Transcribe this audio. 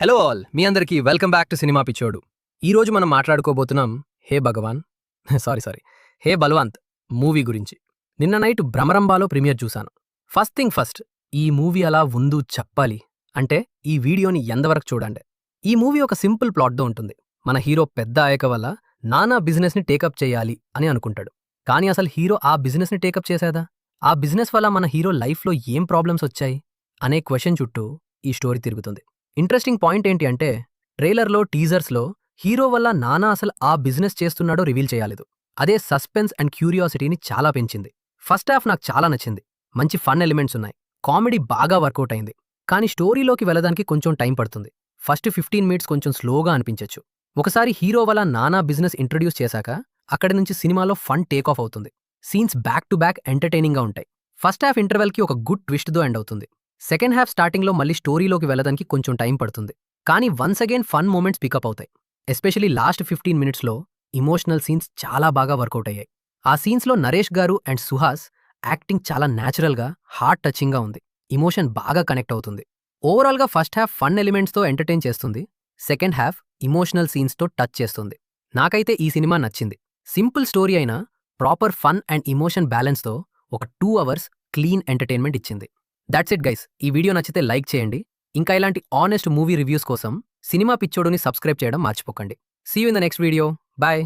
Hello all, మీ అందరికీ welcome back to cinema పిచ్చోడు. ఈరోజు మనం మాట్లాడుకోబోతున్నాం హే భగవాన్ సారీ హే బల్వంత్ మూవీ గురించి. నిన్న నైట్ భ్రమరంబాలో ప్రీమియర్ చూశాను. ఫస్ట్ థింగ్ ఫస్ట్, ఈ మూవీ అలా ఉందు చెప్పాలి అంటే ఈ వీడియోని ఎంతవరకు చూడండి. ఈ మూవీ ఒక సింపుల్ ప్లాట్తో ఉంటుంది. మన హీరో పెద్ద అయ్యాక వల్ల నానా బిజినెస్ని టేకప్ చేయాలి అని అనుకుంటాడు. కానీ అసలు హీరో ఆ బిజినెస్ని టేకప్ చేసేదా? ఆ బిజినెస్ వల్ల మన హీరో లైఫ్లో ఏం ప్రాబ్లమ్స్ వచ్చాయి అనే క్వశ్చన్ చుట్టూ ఈ స్టోరీ తిరుగుతుంది. ఇంట్రెస్టింగ్ పాయింట్ ఏంటి అంటే, ట్రైలర్లో టీజర్స్లో హీరో వల్ల నానా అసలు ఆ బిజినెస్ చేస్తున్నాడో రివీల్ చేయలేదు. అదే సస్పెన్స్ అండ్ క్యూరియాసిటీని చాలా పెంచింది. ఫస్ట్ హాఫ్ నాకు చాలా నచ్చింది. మంచి ఫన్ ఎలిమెంట్స్ ఉన్నాయి. కామెడీ బాగా వర్కౌట్ అయింది. కానీ స్టోరీలోకి వెళ్ళడానికి కొంచెం టైం పడుతుంది. ఫస్ట్ 15 మినిట్స్ కొంచెం స్లోగా అనిపించొచ్చు. ఒకసారి హీరో వల్ల నానా బిజినెస్ ఇంట్రడ్యూస్ చేశాక అక్కడి నుంచి సినిమాలో ఫన్ టేక్ ఆఫ్ అవుతుంది. సీన్స్ బ్యాక్ టు బ్యాక్ ఎంటర్టైనింగ్గా ఉంటాయి. ఫస్ట్ హాఫ్ ఇంటర్వెల్కి ఒక గుడ్ ట్విస్ట్తో ఎండ్ అవుతుంది. సెకండ్ హాఫ్ స్టార్టింగ్లో మళ్ళీ స్టోరీలోకి వెళ్ళడానికి కొంచెం టైం పడుతుంది. కానీ once again fun moments pick up అవుతాయి. ఎస్పెషలీ లాస్ట్ 15 మినిట్స్లో ఇమోషనల్ సీన్స్ చాలా బాగా వర్కౌట్ అయ్యాయి. ఆ సీన్స్లో నరేష్ గారు అండ్ సుహాస్ యాక్టింగ్ చాలా న్యాచురల్గా, హార్ట్ టచింగ్గా ఉంది. ఇమోషన్ బాగా కనెక్ట్ అవుతుంది. ఓవరాల్గా ఫస్ట్ హాఫ్ ఫన్ ఎలిమెంట్స్తో ఎంటర్టైన్ చేస్తుంది. సెకండ్ హాఫ్ ఇమోషనల్ సీన్స్తో టచ్ చేస్తుంది. నాకైతే ఈ సినిమా నచ్చింది. సింపుల్ స్టోరీ అయినా ప్రాపర్ ఫన్ అండ్ ఇమోషన్ బ్యాలెన్స్తో ఒక 2 అవర్స్ క్లీన్ ఎంటర్టైన్మెంట్ ఇచ్చింది. That's it guys. ఈ వీడియో నచ్చితే లైక్ చేయండి. ఇంకా ఇలాంటి ఆనెస్ట్ మూవీ రివ్యూస్ కోసం సినిమా పిచ్చోడుని సబ్స్క్రైబ్ చేయడం మర్చిపోకండి. See you in the next video. Bye.